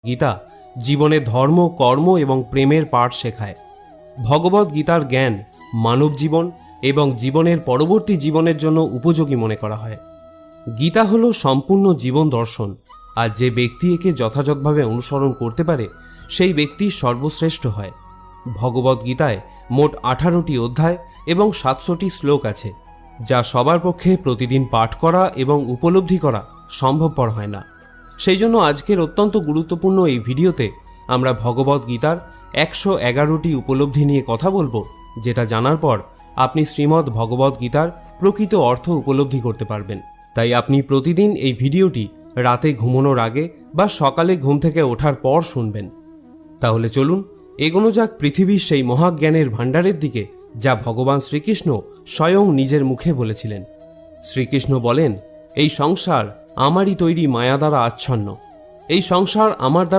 গীতা জীবনে ধর্ম, কর্ম এবং প্রেমের পাঠ শেখায়। ভগবদ গীতার জ্ঞান মানব জীবন এবং জীবনের পরবর্তী জীবনের জন্য উপযোগী মনে করা হয়। গীতা হল সম্পূর্ণ জীবন দর্শন, আর যে ব্যক্তি একে যথাযথভাবে অনুসরণ করতে পারে সেই ব্যক্তি সর্বশ্রেষ্ঠ হয়। ভগবদ গীতায় মোট 18টি অধ্যায় এবং 700টি শ্লোক আছে, যা সবার পক্ষে প্রতিদিন পাঠ করা এবং উপলব্ধি করা সম্ভবপর হয় না। সেই জন্য আজকের অত্যন্ত গুরুত্বপূর্ণ এই ভিডিওতে আমরা ভগবদ গীতার 111টি উপলব্ধি নিয়ে কথা বলবো, যেটা জানার পর আপনি শ্রীমদ্ ভগবদ গীতার প্রকৃত অর্থ উপলব্ধি করতে পারবেন। তাই আপনি প্রতিদিন এই ভিডিওটি রাতে ঘুমানোর আগে বা সকালে ঘুম থেকে ওঠার পর শুনবেন। তাহলে চলুন এগোনো যাক পৃথিবীর সেই মহাজ্ঞানের ভাণ্ডারের দিকে, যা ভগবান শ্রীকৃষ্ণ স্বয়ং নিজের মুখে বলেছিলেন। শ্রীকৃষ্ণ বলেন, এই সংসার আমারই তৈরি মায়া দ্বারা আচ্ছন্ন। এই সংসার আমার দ্বারা